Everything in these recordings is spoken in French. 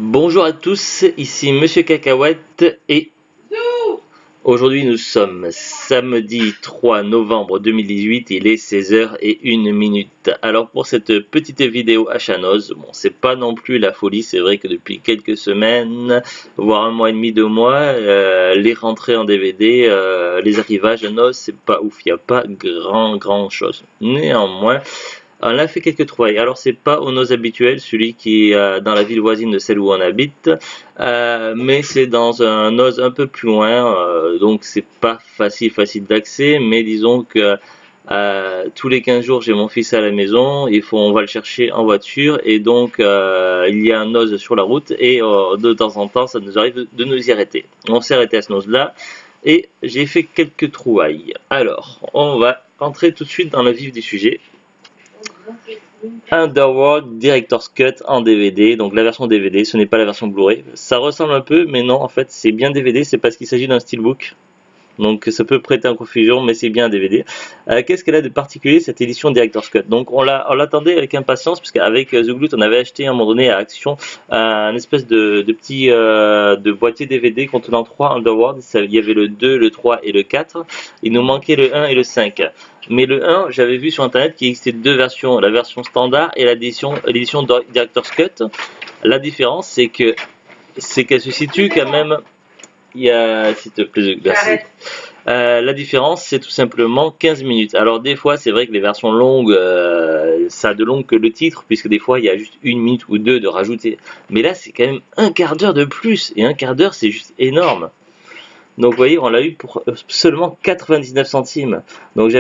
Bonjour à tous, ici Monsieur Cacahuète et aujourd'hui nous sommes samedi 3 novembre 2018, il est 16h01. Alors pour cette petite vidéo à Chanoz, bon c'est pas non plus la folie, c'est vrai que depuis quelques semaines, voire un mois et demi, 2 mois, les rentrées en DVD, les arrivages à Noz, c'est pas ouf, il n'y a pas grand chose. Néanmoins, on a fait quelques trouvailles. Alors c'est pas au Noz habituel, celui qui est dans la ville voisine de celle où on habite, mais c'est dans un Noz un peu plus loin, donc c'est pas facile d'accès, mais disons que tous les 15 jours j'ai mon fils à la maison, on va le chercher en voiture et donc il y a un Noz sur la route et de temps en temps ça nous arrive de nous y arrêter. On s'est arrêté à ce Noz là et j'ai fait quelques trouvailles. Alors on va entrer tout de suite dans le vif du sujet. Underworld Director's Cut en DVD, donc la version DVD, ce n'est pas la version Blu-ray. Ça ressemble un peu, mais non, en fait, c'est bien DVD, c'est parce qu'il s'agit d'un steelbook. Donc ça peut prêter en confusion, mais c'est bien un DVD. Qu'est-ce qu'elle a de particulier cette édition Director's Cut? Donc on l'attendait avec impatience, puisque avec The Glut, on avait acheté à un moment donné à Action un espèce de petit de boîtier DVD contenant 3 Underworld. Il y avait le 2, le 3 et le 4. Il nous manquait le 1 et le 5. Mais le 1, j'avais vu sur internet qu'il existait deux versions, la version standard et l'édition Director's Cut. La différence, c'est qu'elle se situe quand même. Il y a, s'il te plaît, merci. La différence, c'est tout simplement 15 minutes. Alors des fois, c'est vrai que les versions longues, ça a de long que le titre, puisque des fois, il y a juste 1 minute ou 2 de rajouter. Mais là, c'est quand même un quart d'heure de plus, et un quart d'heure, c'est juste énorme. Donc vous voyez, on l'a eu pour seulement 99 centimes. Donc je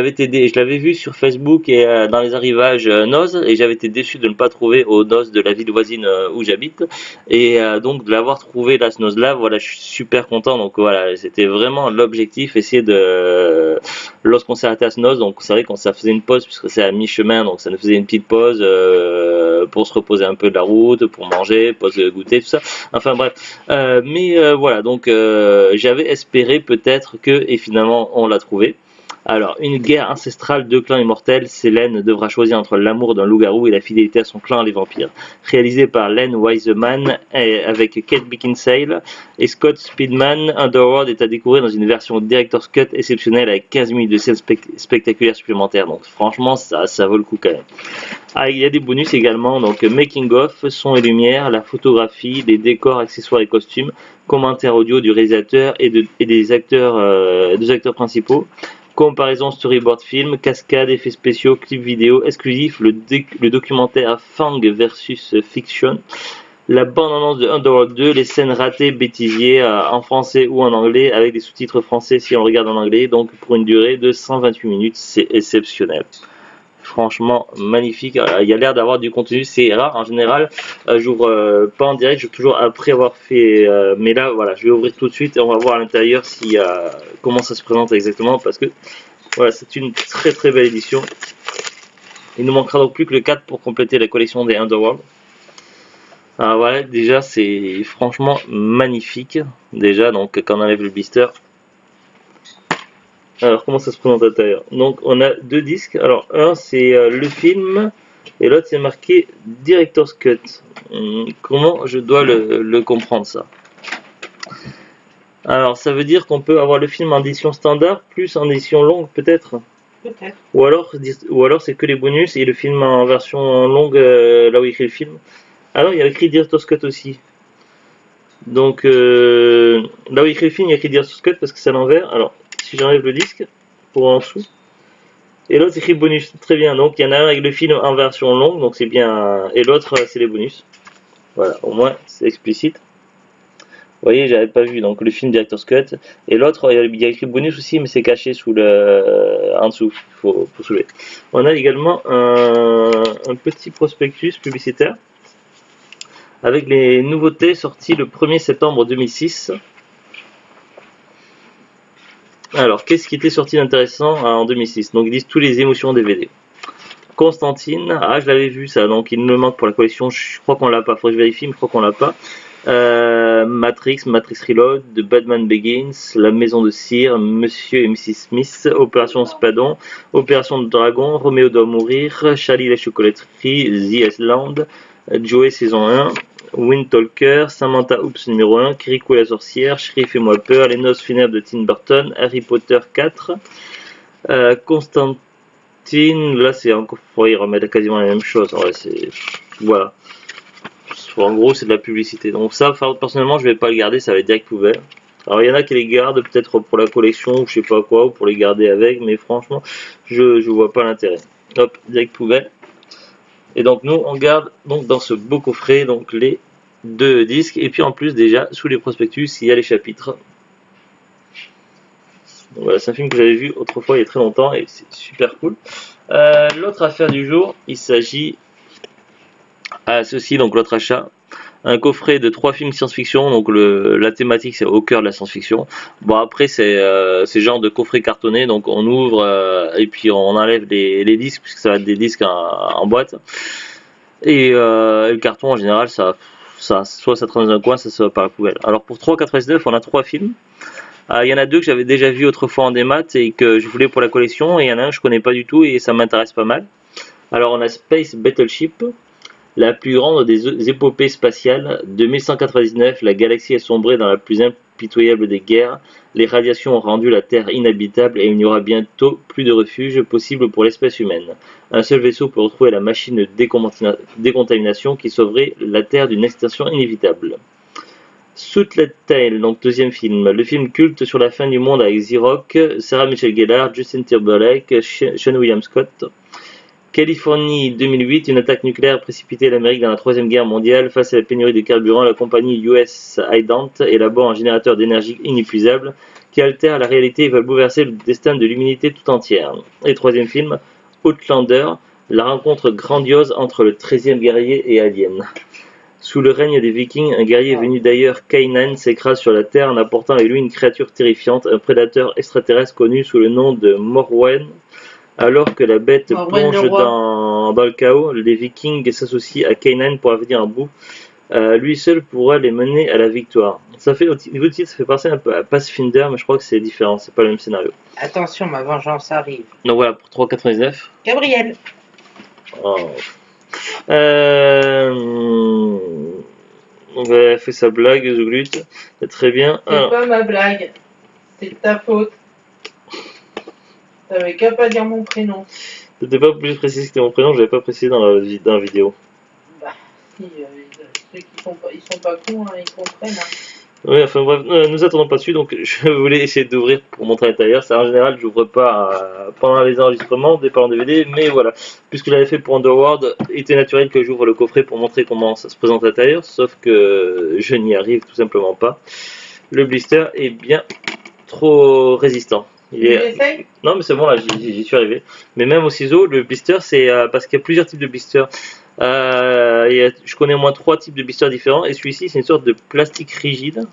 l'avais vu sur Facebook et dans les arrivages Noz, et j'avais été déçu de ne pas trouver au Noz de la ville voisine où j'habite. Et donc de l'avoir trouvé là, ce Noz là, voilà, je suis super content. Donc voilà, c'était vraiment l'objectif, essayer de, lorsqu'on s'est arrêté à ce Noz, donc c'est vrai qu'on ça faisait une pause puisque c'est à mi-chemin, donc ça nous faisait une petite pause pour se reposer un peu de la route, pour manger, pause goûter, tout ça. Enfin bref, voilà, donc j'avais espéré peut-être que, et finalement on l'a trouvé. Alors, une guerre ancestrale, deux clans immortels, Selene devra choisir entre l'amour d'un loup-garou et la fidélité à son clan les vampires. Réalisé par Len Wiseman avec Kate Beckinsale et Scott Speedman, Underworld est à découvrir dans une version Director's Cut exceptionnelle avec 15 minutes de scènes spectaculaires supplémentaires. Donc franchement, ça vaut le coup quand même. Ah, il y a des bonus également, donc making of, son et lumière, la photographie, les décors, accessoires et costumes, commentaires audio du réalisateur et des acteurs principaux, comparaison storyboard film, cascade, effets spéciaux, clips vidéo exclusifs, le documentaire Fang vs Fiction, la bande-annonce de Underworld 2, les scènes ratées bêtisiers en français ou en anglais avec des sous-titres français si on regarde en anglais, donc pour une durée de 128 minutes, c'est exceptionnel. Franchement magnifique, il y a l'air d'avoir du contenu, c'est rare en général, j'ouvre pas en direct, j'ouvre toujours après avoir fait, mais là voilà, je vais ouvrir tout de suite et on va voir à l'intérieur comment ça se présente exactement, parce que voilà, c'est une très belle édition. Il nous manquera donc plus que le 4 pour compléter la collection des Underworld. Alors voilà, déjà c'est franchement magnifique, déjà, donc quand on enlève le blister. Alors comment ça se présente à l'intérieur? Donc on a deux disques, alors un c'est le film et l'autre c'est marqué Director's Cut. Comment je dois le comprendre ça? Alors ça veut dire qu'on peut avoir le film en édition standard plus en édition longue peut-être? Peut-être. Ou alors c'est que les bonus et le film en version longue là où il y a écrit le film. Alors il y a écrit Director's Cut aussi. Donc là où il y a écrit le film il y a écrit Director's Cut parce que c'est à l'envers. Alors si j'enlève le disque pour en dessous, et l'autre c'est écrit bonus, très bien, donc il y en a un avec le film en version longue, donc c'est bien, et l'autre c'est les bonus, voilà, au moins c'est explicite. Vous voyez, j'avais pas vu, donc le film Director's Cut, et l'autre il y a écrit bonus aussi, mais c'est caché sous en dessous, faut soulever. On a également un petit prospectus publicitaire avec les nouveautés sorties le 1er septembre 2006. Alors, qu'est-ce qui était sorti d'intéressant en 2006? Donc, ils disent tous les émotions DVD. Constantine, je l'avais vu ça, donc il me manque pour la collection, je crois qu'on l'a pas, faudrait que je vérifie, mais je crois qu'on l'a pas. Matrix Reload, The Batman Begins, La Maison de Cire, Monsieur et Mrs Smith, Opération Spadon, Opération Dragon, Roméo doit mourir, Charlie la chocolaterie, The Island, Joey saison 1, Windtalker, Samantha Oops numéro 1, Kiriko la sorcière, Chérie fais-moi peur, Les noces funèbres de Tim Burton, Harry Potter 4, Constantine, là c'est encore, il remet quasiment la même chose, ouais, c'est, voilà. En gros c'est de la publicité, donc ça personnellement je vais pas le garder, ça va être direct poubelle. Alors il y en a qui les gardent peut-être pour la collection ou je sais pas quoi, ou pour les garder avec, mais franchement je vois pas l'intérêt. Hop, direct poubelle. Et donc nous on garde donc dans ce beau coffret donc les 2 disques et puis en plus déjà sous les prospectus il y a les chapitres. Donc voilà, c'est un film que j'avais vu autrefois il y a très longtemps et c'est super cool. L'autre affaire du jour, il s'agit à ceci, donc l'autre achat, un coffret de 3 films science-fiction, donc la thématique c'est au cœur de la science-fiction. Bon après c'est genre de coffret cartonné, donc on ouvre et puis on enlève les disques puisque ça va être des disques en boîte. Et le carton en général soit ça traîne dans un coin, ça va par la poubelle. Alors pour 3,99 on a 3 films. Il y en a 2 que j'avais déjà vu autrefois en démat et que je voulais pour la collection, et il y en a un que je connais pas du tout et ça m'intéresse pas mal. Alors on a Space Battleship, la plus grande des épopées spatiales. 2199, la galaxie est sombrée dans la plus impitoyable des guerres, les radiations ont rendu la Terre inhabitable et il n'y aura bientôt plus de refuge possible pour l'espèce humaine. Un seul vaisseau peut retrouver la machine de décontamination qui sauverait la Terre d'une extinction inévitable. Suitlet Tale, donc deuxième film, le film culte sur la fin du monde avec Z-Rock, Sarah Michelle Gellar, Justin Timberlake, Sean William Scott. Californie 2008, une attaque nucléaire précipitait l'Amérique dans la Troisième Guerre mondiale. Face à la pénurie de carburant, la compagnie US Ident élabore un générateur d'énergie inépuisable qui altère la réalité et va bouleverser le destin de l'humanité tout entière. Et troisième film, Outlander, la rencontre grandiose entre le 13e guerrier et Alien. Sous le règne des Vikings, un guerrier venu d'ailleurs, Kanan, s'écrase sur la Terre en apportant avec lui une créature terrifiante, un prédateur extraterrestre connu sous le nom de Morwen. Alors que la bête plonge dans le chaos, les Vikings s'associent à Kanan pour venir en bout. Lui seul pourra les mener à la victoire. Ça fait, au niveau du titre, ça fait penser un peu à Pathfinder, mais je crois que c'est différent, c'est pas le même scénario. Attention, ma vengeance arrive. Donc voilà, pour 3,99. Gabriel. Oh. On a fait sa blague, Zouglut. C'est très bien. C'est pas ma blague. C'est ta faute. T'avais qu'à pas dire mon prénom. T'étais pas plus précis que c'était mon prénom, je l'avais pas précisé dans la vidéo. Bah, si, ceux qui sont pas cons, hein, ils comprennent. Hein. Oui, enfin bref, nous attendons pas dessus, donc je voulais essayer d'ouvrir pour montrer à l'intérieur. Ça, en général, j'ouvre pas pendant les enregistrements, départ en DVD, mais voilà. Puisque je l'avais fait pour Underworld, il était naturel que j'ouvre le coffret pour montrer comment ça se présente à l'intérieur, sauf que je n'y arrive tout simplement pas. Le blister est bien trop résistant. Non mais c'est bon là, j'y suis arrivé. Mais même au ciseau, le blister c'est parce qu'il y a plusieurs types de blisters. Je connais au moins 3 types de blisters différents et celui-ci c'est une sorte de plastique rigide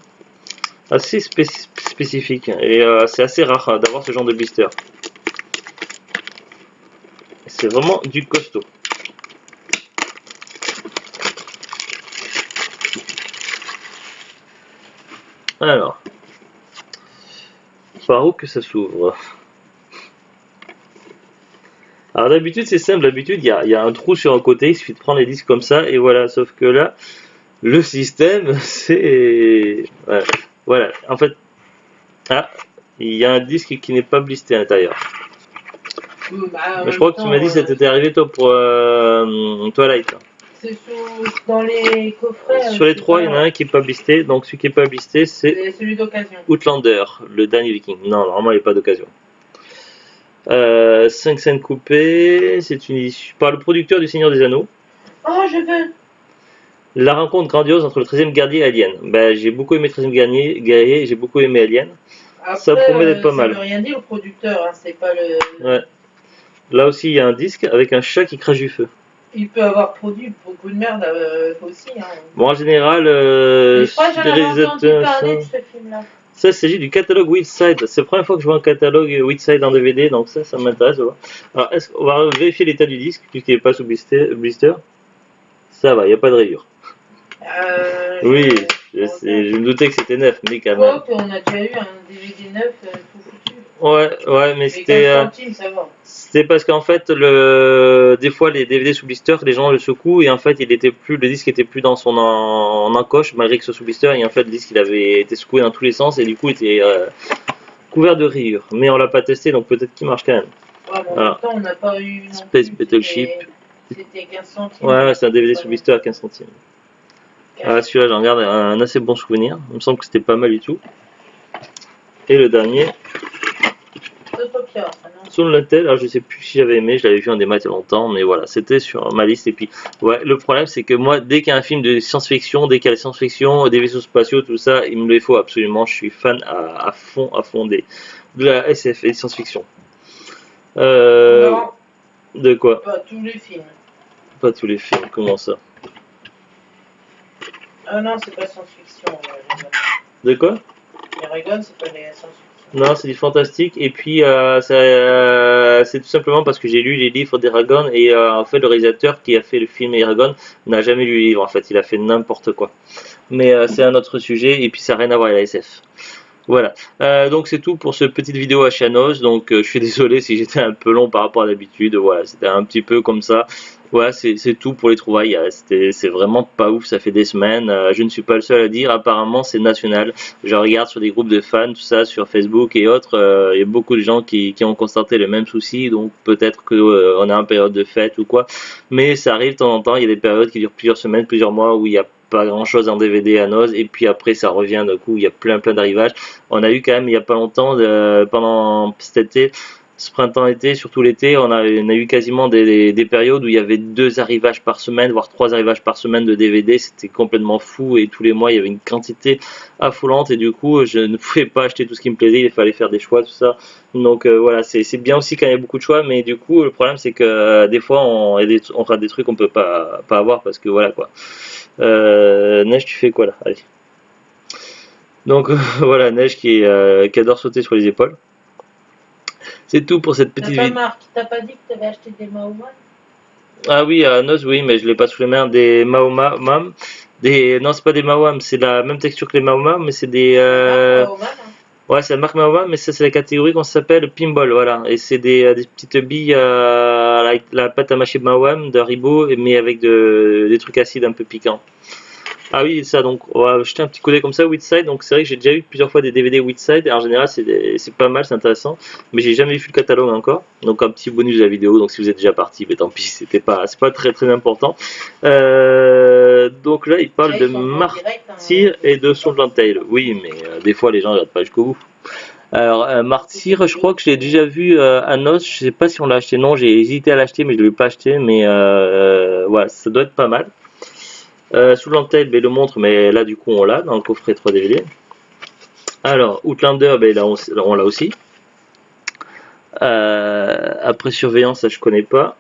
assez spécifique et c'est assez rare d'avoir ce genre de blister. C'est vraiment du costaud. Alors, par où que ça s'ouvre? Alors d'habitude c'est simple, d'habitude il y a un trou sur un côté, il suffit de prendre les disques comme ça et voilà, sauf que là, le système c'est... Voilà, en fait, il y a un disque qui n'est pas blisté à l'intérieur. Mais je crois que tu m'as dit que ça t'était arrivé toi pour Twilight. C'est dans les coffrets. Sur les 3, il y en a un qui n'est pas blisté, donc celui qui n'est pas blisté c'est celui d'occasion. Outlander, le dernier Viking. Non, normalement il n'est pas d'occasion. 5 scènes coupées, c'est une édition par le producteur du Seigneur des Anneaux. Oh, je veux. La rencontre grandiose entre le 13e guerrier et Alien. J'ai beaucoup aimé le 13e guerrier et j'ai beaucoup aimé Alien. Après, ça promet d'être pas mal. Ça veut rien dire au producteur, hein, c'est pas le... Ouais. Là aussi il y a un disque avec un chat qui crache du feu. Il peut avoir produit beaucoup de merde aussi. Hein. Bon, en général, je crois que j'en avais entendu parler de ce film-là. Ça, il s'agit du catalogue Wheatside. C'est la première fois que je vois un catalogue Wheatside en DVD, donc ça m'intéresse. Alors, on va vérifier l'état du disque, puisqu'il n'est pas sous blister. Ça va, il n'y a pas de rayures. Oui, je me doutais que c'était neuf, mais quand même. On a déjà eu un DVD neuf tout foutu. Ouais, mais Mais c'était 15 centimes, ça va. c'était parce qu'en fait, des fois, les DVD sous blister, les gens le secouent et en fait, le disque était plus dans en encoche malgré que ce soit sous blister et en fait, le disque il avait été secoué dans tous les sens et du coup, il était couvert de rayures. Mais on l'a pas testé, donc peut-être qu'il marche quand même. Ouais, mais en Voilà. même temps, on n'a pas eu non Space plus. Battleship. C'était 15 centimes. Ouais, c'est un DVD sous Voilà. blister à 15 centimes. Ah, celui-là, j'en garde un assez bon souvenir. Il me semble que c'était pas mal du tout. Et le dernier, Autopia, ah non. Soul Latel, alors je sais plus si j'avais aimé, je l'avais vu en démat il y a longtemps, mais voilà, c'était sur ma liste. Et puis, ouais, le problème c'est que moi, dès qu'il y a un film de science-fiction, dès qu'il y a la science-fiction, des vaisseaux spatiaux, tout ça, il me les faut absolument. Je suis fan à fond de la SF et science-fiction. Non, De quoi? pas tous les films. Pas tous les films, comment ça? Ah non, c'est pas science-fiction. De quoi? Les Reagan, c'est pas les science-fiction. Non, c'est du fantastique. Et puis, c'est tout simplement parce que j'ai lu les livres d'Eragon et en fait, le réalisateur qui a fait le film Eragon n'a jamais lu les livres. En fait, il a fait n'importe quoi. Mais c'est un autre sujet et puis ça n'a rien à voir avec la SF. Voilà. Donc c'est tout pour cette petite vidéo à Chanos. Donc je suis désolé si j'étais un peu long par rapport à d'habitude. Voilà, c'était un petit peu comme ça. Voilà, c'est tout pour les trouvailles. C'est vraiment pas ouf. Ça fait des semaines. Je ne suis pas le seul à dire. Apparemment, c'est national. Je regarde sur des groupes de fans, tout ça, sur Facebook et autres. Il y a beaucoup de gens qui ont constaté le même souci. Donc peut-être que on est en période de fête ou quoi. Mais ça arrive de temps en temps. Il y a des périodes qui durent plusieurs semaines, plusieurs mois où il y a pas grand chose en DVD à Noz et puis après ça revient d'un coup, il y a plein d'arrivages. On a eu quand même il y a pas longtemps pendant cet été, ce printemps-été, surtout l'été, on a eu quasiment des périodes où il y avait 2 arrivages par semaine, voire 3 arrivages par semaine de DVD. C'était complètement fou et tous les mois il y avait une quantité affolante et du coup je ne pouvais pas acheter tout ce qui me plaisait, il fallait faire des choix, tout ça. Donc voilà, c'est bien aussi quand il y a beaucoup de choix, mais du coup le problème c'est que des fois on fera des trucs qu'on peut pas avoir parce que voilà quoi. Neige, tu fais quoi là? Allez. Donc voilà, Neige qui adore sauter sur les épaules. C'est tout pour cette petite vidéo. T'as pas dit que t'avais acheté des Maoman? Ah oui, à Noz, oui, mais je l'ai pas sous les mains. Des Maomam. Non, c'est pas des Maomam, c'est la même texture que les Maomam, mais c'est des. Maoman, hein. Ouais, c'est la marque Maomam, mais ça, c'est la catégorie qu'on s'appelle Pinball, voilà. Et c'est des petites billes avec la pâte à mâcher Maomam, de Haribo, mais avec des trucs acides un peu piquants. Ah oui, ça, donc, on va jeter un petit coup d'œil comme ça, Witside. Donc, c'est vrai que j'ai déjà eu plusieurs fois des DVD Witside, et en général, c'est pas mal, c'est intéressant. Mais j'ai jamais vu le catalogue encore. Donc, un petit bonus de la vidéo. Donc, si vous êtes déjà parti, mais tant pis, c'est pas très important. Donc là, il parle de Martyr et de Soul's Tale. Oui, mais des fois, les gens ne regardent pas jusqu'au bout. Alors, Martyr, je crois que je l'ai déjà vu à Nos. Je sais pas si on l'a acheté. Non, j'ai hésité à l'acheter, mais je ne l'ai pas acheté. Mais voilà, ça doit être pas mal. Sous l'antenne, le montre, mais là du coup on l'a dans le coffret 3 DVD. Alors, Outlander, là on l'a aussi. Après Surveillance, ça je connais pas.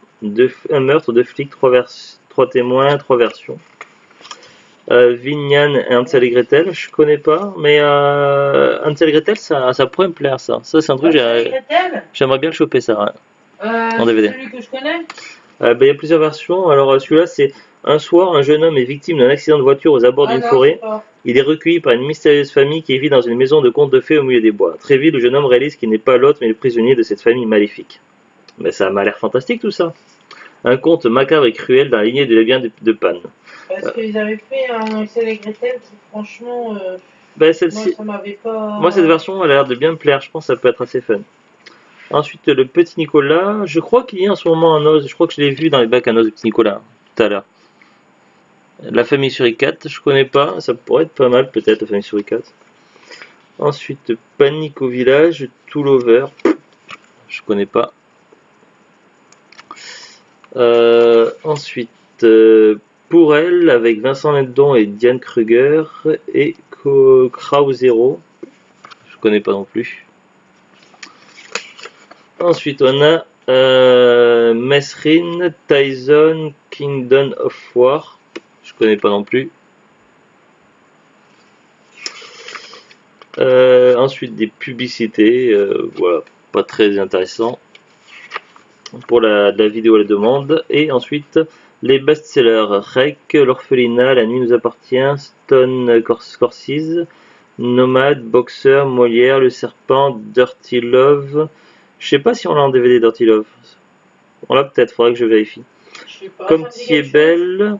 Un meurtre, 2 flics, 3 témoins, 3 versions. Vignan et Hansel et Gretel, je connais pas, mais Hansel et Gretel, ça pourrait me plaire ça. Ça c'est un truc, j'aimerais bien le choper ça. Ouais. En DVD. Celui que je connais. Il y a plusieurs versions. Alors celui-là c'est un soir, un jeune homme est victime d'un accident de voiture aux abords d'une forêt. Il est recueilli par une mystérieuse famille qui vit dans une maison de contes de fées au milieu des bois. Très vite, le jeune homme réalise qu'il n'est pas l'hôte mais le prisonnier de cette famille maléfique. Mais ça m'a l'air fantastique tout ça. Un conte macabre et cruel dans la lignée de la bien de Pan. Parce qu'ils avaient fait un Hansel et Gretel qui franchement... moi ça m'avait pas... Moi cette version elle a l'air de bien me plaire, je pense que ça peut être assez fun. Ensuite le petit Nicolas, je crois qu'il y a en ce moment un os, je crois que je l'ai vu dans les bacs un os de petit Nicolas tout à l'heure. La famille suricate, je connais pas, ça pourrait être pas mal peut-être la famille suricate. Ensuite Panique au village, Tout Lover, je connais pas. Ensuite Pour elle avec Vincent Lindon et Diane Kruger et Krauzero, je connais pas non plus. Ensuite on a Mesrin, Tyson, Kingdom of War, je connais pas non plus. Ensuite des publicités, voilà, pas très intéressant pour la vidéo à la demande. Et ensuite les best-sellers Rec, L'Orphelinat, La Nuit nous appartient, Stone Scorsese, Nomade, Boxer, Molière, Le Serpent, Dirty Love. Je sais pas si on l'a en DVD Dirty Love. On l'a peut-être, faudrait que je vérifie. Je sais pas, Comme ça me dit tu es quelque chose. belle,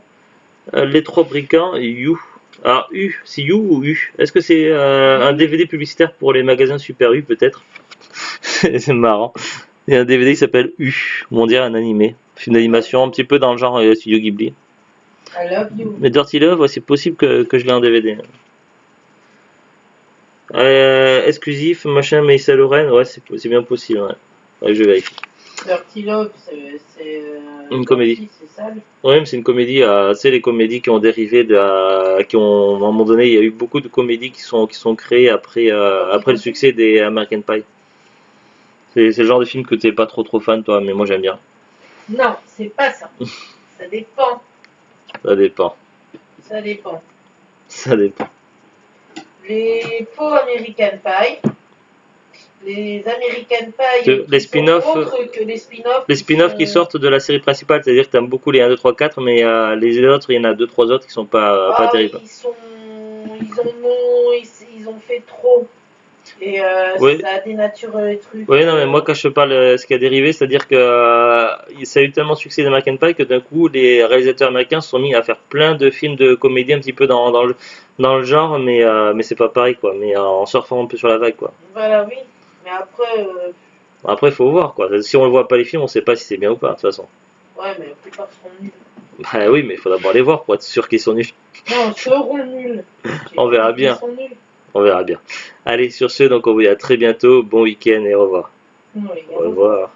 Les Trois Brigands, You. Ah, U, c'est You ou U? Est-ce que c'est un DVD publicitaire pour les magasins Super U peut-être? C'est marrant. Il y a un DVD qui s'appelle U, où on dirait un animé. Film d'animation un petit peu dans le genre Studio Ghibli. I love you. Mais Dirty Love, ouais, c'est possible que je l'ai en DVD. Exclusif, machin, Maïssa Lorraine, ouais, c'est bien possible. Ouais. Ouais, je vérifie. Dirty Love, c'est Une comédie. c'est sale. Ouais, mais c'est une comédie. Tu sais, les comédies qui ont dérivé qui ont, à un moment donné, il y a eu beaucoup de comédies qui sont créées après le succès des American Pie. C'est le genre de film que t'es pas trop fan, toi, mais moi j'aime bien. Non, c'est pas ça. Ça dépend. Ça dépend. Ça dépend. Ça dépend. Les faux American Pie. Les American Pie. Les spin-offs. Autres que les spin-offs. Les spin-offs qui sortent de la série principale, c'est-à-dire que t'aimes beaucoup les 1, 2, 3, 4, mais les autres, il y en a 2, 3 autres qui sont pas terribles. Ils ont fait trop. Et Oui. ça a dénaturé les trucs. Oui, non, mais moi quand je parle ce qui a dérivé, c'est-à-dire que ça a eu tellement de succès d'American Pie que d'un coup les réalisateurs américains se sont mis à faire plein de films de comédie un petit peu dans le genre, mais c'est pas pareil quoi, mais en surfant un peu sur la vague quoi. Voilà, oui. Mais après. Après, il faut voir quoi. Si on ne voit pas les films, on sait pas si c'est bien ou pas de toute façon. Ouais, mais la plupart seront nuls. Bah oui, mais il faut d'abord les voir pour être sûr qu'ils sont nuls. Non, seront nuls. On verra bien. Ils sont nuls. On verra bien. Allez, sur ce, donc on vous dit à très bientôt. Bon week-end et au revoir. Non, les gars, Au revoir.